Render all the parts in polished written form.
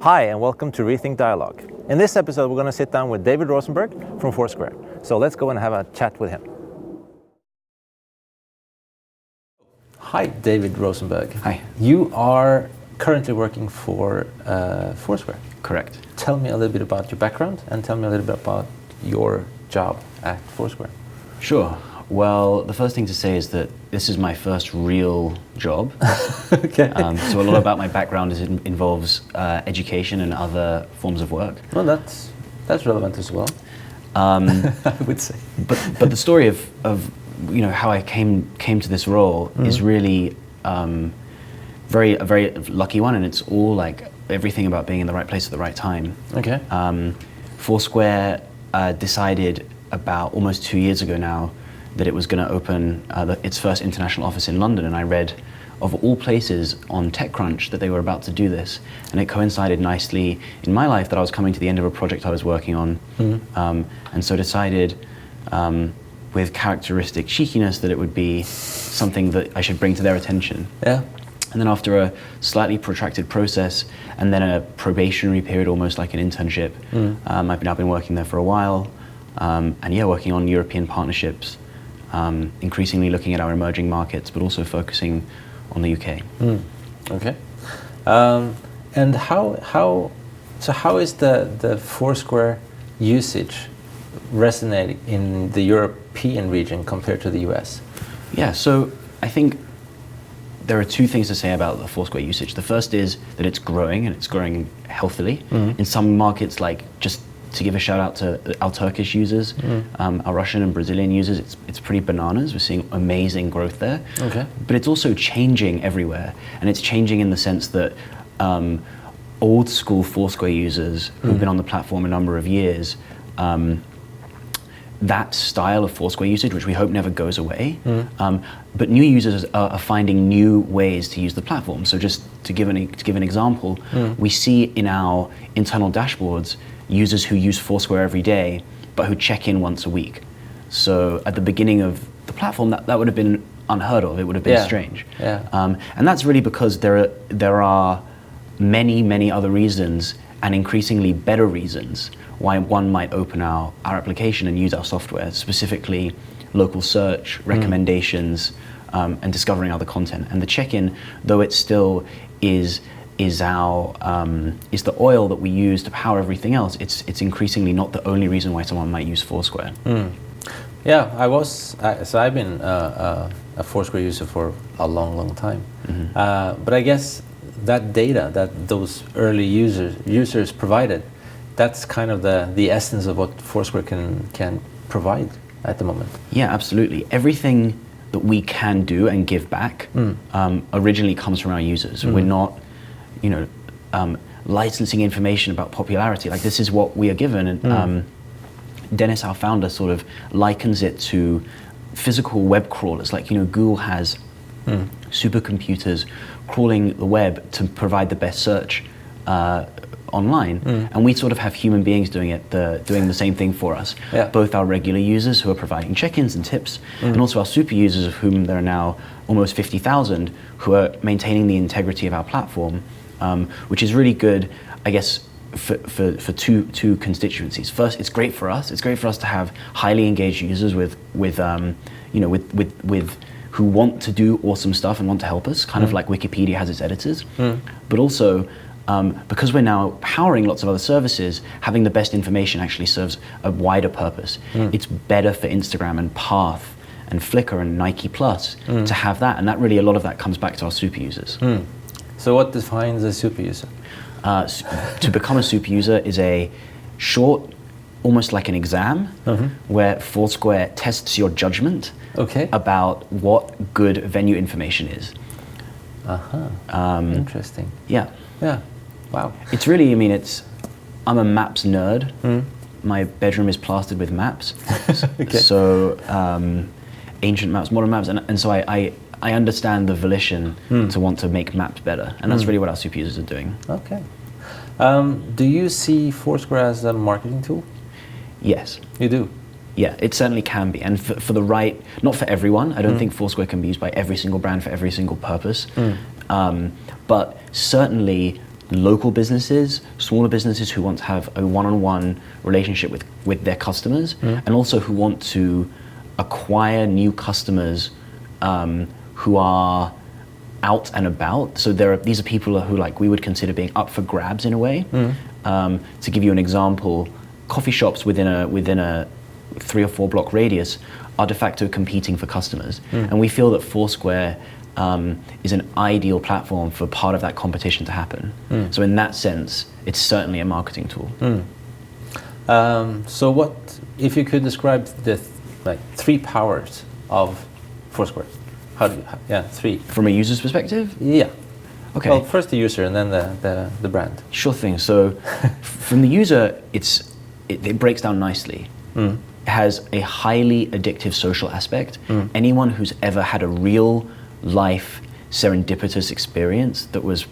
Hi, and welcome to Rethink Dialog. In this episode, we're going to sit down with David Rosenberg from Foursquare. So let's go and have a chat with him. Hi, David Rosenberg. Hi. You are currently working for Foursquare. Correct. Tell me a little bit about your background and tell me a little bit about your job at Foursquare. Sure. Well, the first thing to say is that this is my first real job. Okay. So a lot about my background involves education and other forms of work. Well, that's relevant as well. I would say. But the story of how I came to this role is really a very lucky one, and it's all like everything about being in the right place at the right time. Okay. Foursquare decided about almost 2 years ago now that it was going to open its first international office in London, and I read of all places on TechCrunch that they were about to do this, and it coincided nicely in my life that I was coming to the end of a project I was working on, and so decided with characteristic cheekiness that it would be something that I should bring to their attention. Yeah. And then after a slightly protracted process and then a probationary period, almost like an internship, I've now been working there for a while, working on European partnerships, increasingly looking at our emerging markets, but also focusing on the UK. Okay. And how is the Foursquare usage resonating in the European region compared to the US? Yeah, so I think there are two things to say about the Foursquare usage. The first is that it's growing, and it's growing healthily. In some markets, like just to give a shout out to our Turkish users, our Russian and Brazilian users, it's pretty bananas. We're seeing amazing growth there. Okay. But it's also changing everywhere, and it's changing in the sense that old school Foursquare users who've been on the platform a number of years, that style of Foursquare usage, which we hope never goes away, but new users are finding new ways to use the platform. So just to give an example, we see in our internal dashboards users who use Foursquare every day, but who check in once a week. So at the beginning of the platform, that would have been unheard of. It would have been strange. Yeah. And that's really because there are many other reasons, and increasingly better reasons, why one might open our application and use our software, specifically local search, recommendations, and discovering other content. And the check-in, though it still is the oil that we use to power everything else, it's increasingly not the only reason why someone might use Foursquare. Yeah, I've been a Foursquare user for a long time. But I guess that data that those early users provided, that's kind of the essence of what Foursquare can provide at the moment. Yeah, absolutely. Everything that we can do and give back originally comes from our users. We're not, licensing information about popularity. Like, this is what we are given. And Dennis, our founder, sort of likens it to physical web crawlers. Like, Google has supercomputers crawling the web to provide the best search online, and we sort of have human beings doing the same thing for us. Yeah. Both our regular users who are providing check-ins and tips, and also our super users, of whom there are now almost 50,000, who are maintaining the integrity of our platform, which is really good, I guess, for two constituencies. First, it's great for us. It's great for us to have highly engaged users with who want to do awesome stuff and want to help us, kind of like Wikipedia has its editors. But also, because we're now powering lots of other services, having the best information actually serves a wider purpose. It's better for Instagram and Path and Flickr and Nike Plus to have that, and a lot of that comes back to our super users. So what defines a super user? To become a super user is a short, almost like an exam, where Foursquare tests your judgment about what good venue information is. Interesting. Yeah. Yeah. Wow. It's really, I'm a maps nerd. My bedroom is plastered with maps. So ancient maps, modern maps, and so I understand the volition to want to make maps better, and that's really what our super users are doing. Okay. Do you see Foursquare as a marketing tool? Yes. You do? Yeah, it certainly can be, and for the right, not for everyone. I don't think Foursquare can be used by every single brand for every single purpose, but certainly local businesses, smaller businesses who want to have a one-on-one relationship with their customers, and also who want to acquire new customers who are out and about. So these are people who like we would consider being up for grabs in a way. To give you an example, coffee shops within a 3 or 4 block radius are de facto competing for customers, and we feel that Foursquare is an ideal platform for part of that competition to happen. So in that sense, it's certainly a marketing tool. So what, if you could describe the 3 powers of Foursquare? Yeah, 3. From a user's perspective? Yeah. Okay. Well, first the user and then the brand. Sure thing. So from the user, it breaks down nicely. It has a highly addictive social aspect. Anyone who's ever had a real life serendipitous experience that was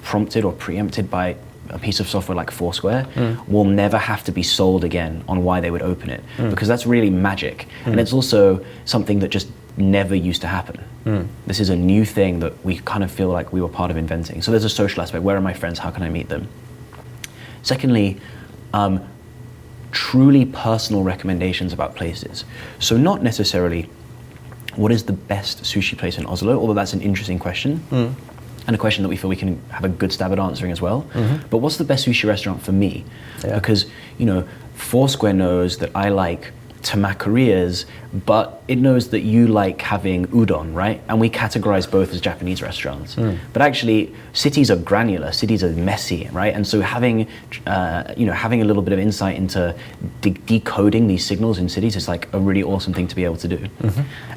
prompted or preempted by a piece of software like Foursquare will never have to be sold again on why they would open it, because that's really magic. And it's also something that just never used to happen. This is a new thing that we kind of feel like we were part of inventing. So there's a social aspect. Where are my friends? How can I meet them? Secondly, truly personal recommendations about places. So not necessarily what is the best sushi place in Oslo, although that's an interesting question, and a question that we feel we can have a good stab at answering as well. But what's the best sushi restaurant for me? Yeah. Because, Foursquare knows that I like tamakariyas, but it knows that you like having udon, right? And we categorize both as Japanese restaurants. But actually, cities are granular, cities are messy, right? And so having a little bit of insight into decoding these signals in cities is like a really awesome thing to be able to do.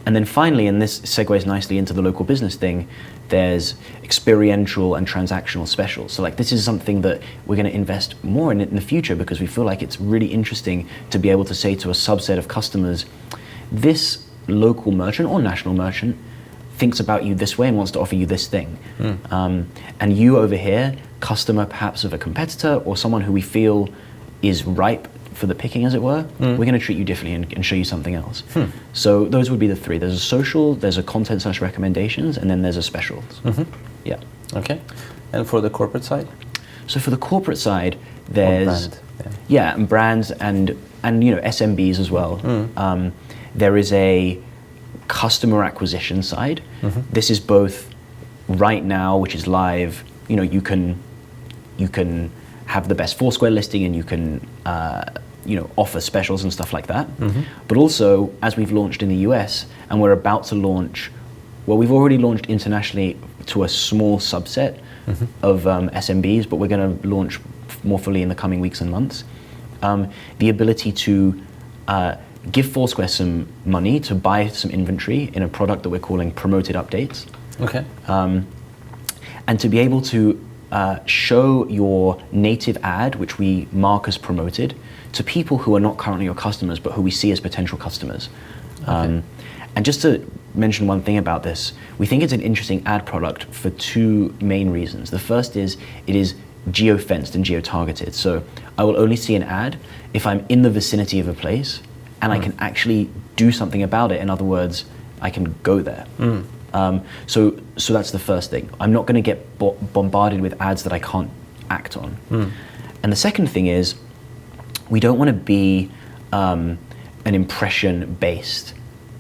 And then finally, and this segues nicely into the local business thing, there's experiential and transactional specials. So like this is something that we're going to invest more in the future, because we feel like it's really interesting to be able to say to a subset of customers, this local merchant or national merchant thinks about you this way and wants to offer you this thing. And you over here, customer perhaps of a competitor or someone who we feel is ripe for the picking, as it were, we're going to treat you differently and show you something else. So those would be the 3. There's a social, there's a content/recommendations, and then there's a specials. Yeah. Okay. And for the corporate side? So for the corporate side, there's and brands and SMBs as well. There is a customer acquisition side. This is both right now, which is live. You can have the best Foursquare listing, and you can offer specials and stuff like that. But also, as we've launched in the US, and we're about to launch, well, we've already launched internationally to a small subset of SMBs, but we're going to launch more fully in the coming weeks and months. The ability to give Foursquare some money to buy some inventory in a product that we're calling promoted updates. Okay. And to be able to show your native ad, which we mark as promoted, to people who are not currently your customers, but who we see as potential customers. Okay. And just to mention one thing about this, we think it's an interesting ad product for 2 main reasons. The first is it is geo-fenced and geo-targeted. So I will only see an ad if I'm in the vicinity of a place and I can actually do something about it. In other words, I can go there. So that's the first thing. I'm not going to get bombarded with ads that I can't act on. And the second thing is, we don't want to be an impression-based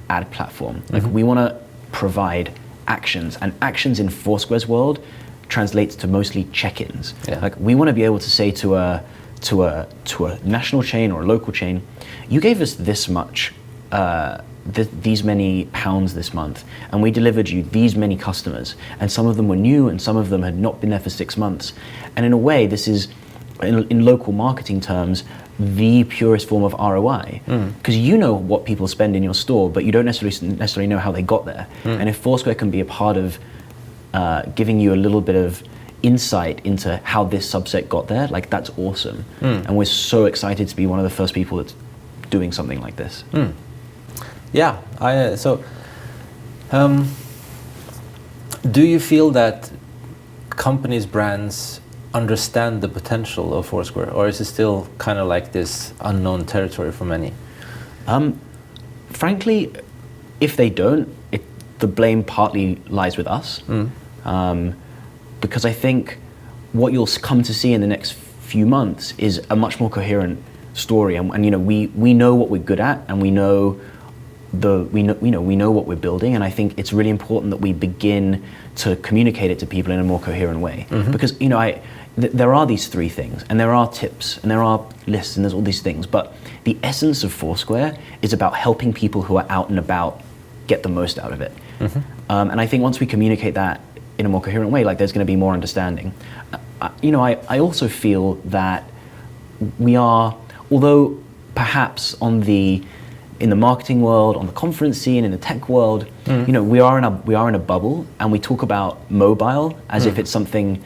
ad platform. Like we want to provide actions, and actions in Foursquare's world translates to mostly check-ins. Yeah. Like we want to be able to say to a national chain or a local chain, you gave us this much. These many pounds this month, and we delivered you these many customers, and some of them were new and some of them had not been there for 6 months. And in a way, this is, in local marketing terms, the purest form of ROI, because you know what people spend in your store, but you don't necessarily know how they got there. And if Foursquare can be a part of giving you a little bit of insight into how this subset got there, like that's awesome. And we're so excited to be one of the first people that's doing something like this. Yeah, do you feel that companies, brands understand the potential of Foursquare, or is it still kind of like this unknown territory for many? Frankly, if they don't, the blame partly lies with us. Because I think what you'll come to see in the next few months is a much more coherent story, and you know, we know what we're good at, and we know what we're building, and I think it's really important that we begin to communicate it to people in a more coherent way. Because you know, there are these three things, and there are tips, and there are lists, and there's all these things, but the essence of Foursquare is about helping people who are out and about get the most out of it. And I think once we communicate that in a more coherent way, like, there's going to be more understanding. You know, I also feel that we are, although perhaps in the marketing world, on the conference scene, in the tech world, you know, we are in a bubble, and we talk about mobile as if it's something,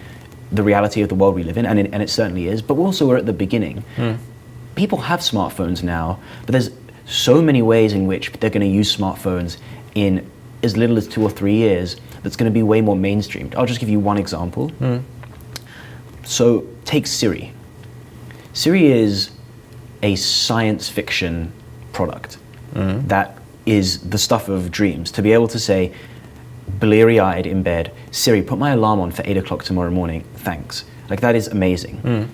the reality of the world we live in, and it certainly is. But we're at the beginning. People have smartphones now, but there's so many ways in which they're going to use smartphones in as little as 2 or 3 years. That's going to be way more mainstreamed. I'll just give you one example. So take Siri. Siri is a science fiction product that is the stuff of dreams. To be able to say, bleary-eyed in bed, Siri, put my alarm on for 8 o'clock tomorrow morning, thanks. Like, that is amazing.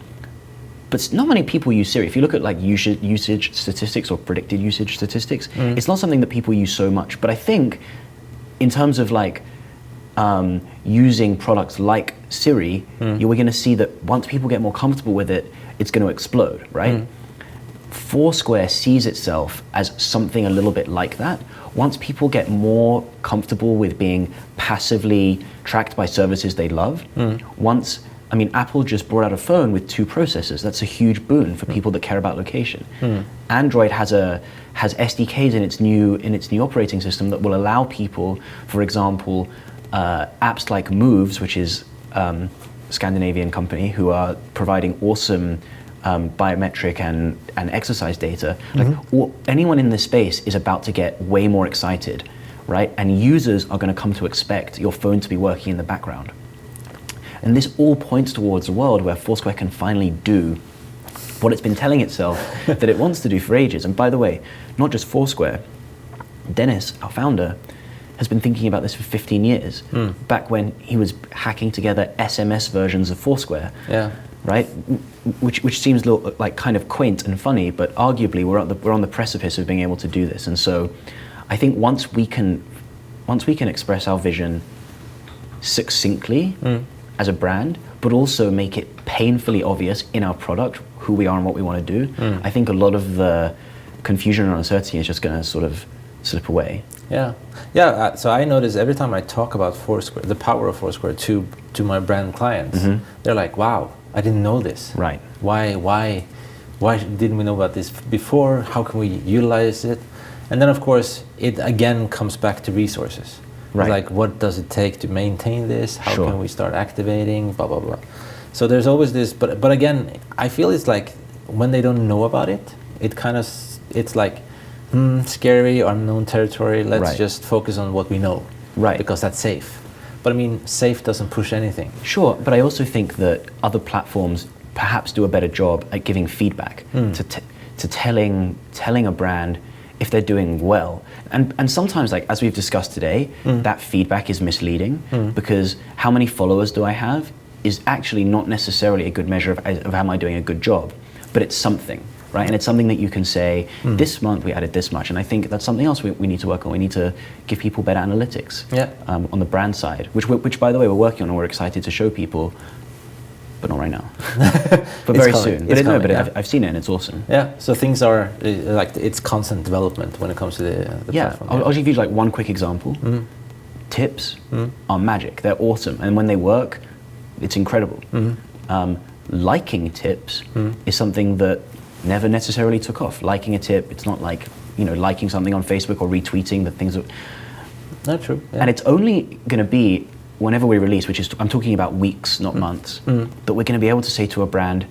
But not many people use Siri. If you look at like usage statistics or predicted usage statistics, it's not something that people use so much. But I think in terms of like using products like Siri, we're going to see that once people get more comfortable with it, it's going to explode, right? Foursquare sees itself as something a little bit like that. Once people get more comfortable with being passively tracked by services they love, Apple just brought out a phone with 2 processors. That's a huge boon for people that care about location. Android has SDKs in its new operating system that will allow people, for example, apps like Moves, which is a Scandinavian company who are providing awesome biometric and exercise data. Anyone in this space is about to get way more excited, right? And users are going to come to expect your phone to be working in the background. And this all points towards a world where Foursquare can finally do what it's been telling itself that it wants to do for ages. And by the way, not just Foursquare. Dennis, our founder, has been thinking about this for 15 years, back when he was hacking together SMS versions of Foursquare. Right, which seems a little, like, kind of quaint and funny, but arguably we're on the precipice of being able to do this. And so, I think once we can express our vision succinctly as a brand, but also make it painfully obvious in our product who we are and what we want to do, I think a lot of the confusion and uncertainty is just going to sort of slip away. So I notice every time I talk about Foursquare, the power of Foursquare to my brand clients, they're like, "Wow, I didn't know this. Right. Why didn't we know about this before? How can we utilize it?" And then, of course, it again comes back to resources. Right. Like, what does it take to maintain this? How Sure. can we start activating? Blah, blah, blah. So there's always this, but again, I feel it's like when they don't know about it, it's like, scary or unknown territory. Let's Right. just focus on what we know. Right. Because that's safe. But I mean, safe doesn't push anything. Sure, but I also think that other platforms perhaps do a better job at giving feedback to telling a brand if they're doing well. And sometimes, like as we've discussed today, that feedback is misleading because how many followers do I have is actually not necessarily a good measure of am I doing a good job, but it's something. Right, and it's something that you can say, this month we added this much, and I think that's something else we need to work on. We need to give people better analytics on the brand side, which by the way, we're working on and we're excited to show people, but not right now, but very soon. I've seen it and it's awesome. Yeah, so things are, like, it's constant development when it comes to the platform. I'll give you like one quick example. Tips are magic, they're awesome, and when they work, it's incredible. Liking tips is something that never necessarily took off. Liking a tip, it's not like, liking something on Facebook or retweeting the things that... Not true. Yeah. And it's only going to be whenever we release, which is, I'm talking about weeks, not months, that we're going to be able to say to a brand,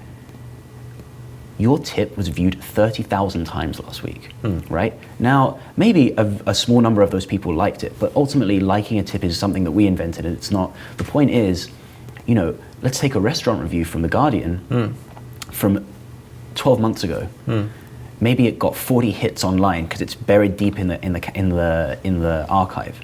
your tip was viewed 30,000 times last week, right? Now, maybe a small number of those people liked it, but ultimately liking a tip is something that we invented, and it's not. The point is, let's take a restaurant review from The Guardian from 12 months ago. Maybe it got 40 hits online because it's buried deep in the archive.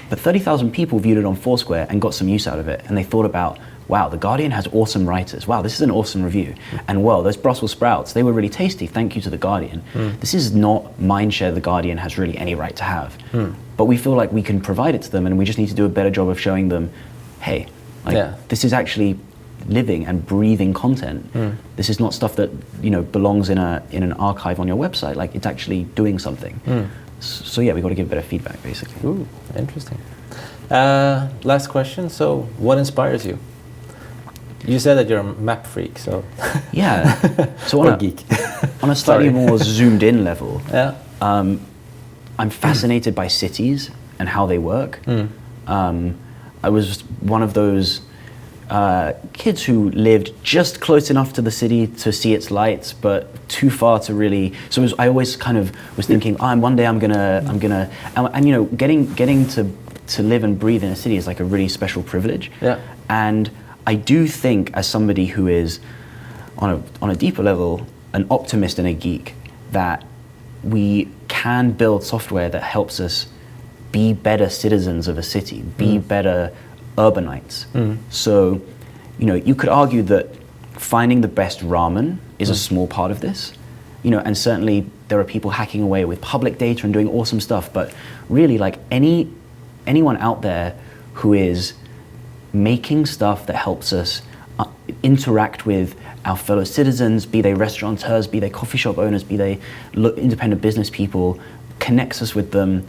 But 30,000 people viewed it on Foursquare and got some use out of it, and they thought about wow, The Guardian has awesome writers. Wow, this is an awesome review. And well, those Brussels sprouts, they were really tasty. Thank you to The Guardian. This is not mindshare The Guardian has really any right to have. But we feel like we can provide it to them, and we just need to do a better job of showing them, hey, like, this is actually living and breathing content. This is not stuff that belongs in an archive on your website. Like, it's actually doing something. So yeah, we got to give better feedback, basically. Ooh, interesting. Last question. So, what inspires you? You said that you're a map freak, so yeah. So or geek. On a slightly more zoomed in level, I'm fascinated by cities and how they work. I was one of those kids who lived just close enough to the city to see its lights, but too far to really. So I always kind of was thinking, one day I'm gonna, and getting to live and breathe in a city is like a really special privilege. Yeah. And I do think, as somebody who is on a deeper level, an optimist and a geek, that we can build software that helps us be better citizens of a city, be better urbanites. So, you could argue that finding the best ramen is a small part of this, and certainly there are people hacking away with public data and doing awesome stuff, but really, like, anyone out there who is making stuff that helps us interact with our fellow citizens, be they restaurateurs, be they coffee shop owners, be they independent business people, connects us with them,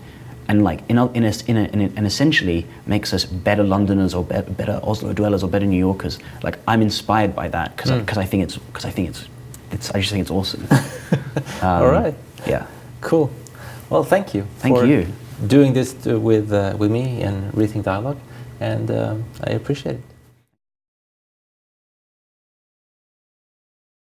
and like and essentially makes us better Londoners or better Oslo dwellers or better New Yorkers. Like, I'm inspired by that because I just think it's awesome. All right. Yeah. Cool. Well, thank you. Thank you. Doing this with me and Rethink Dialog, and I appreciate it.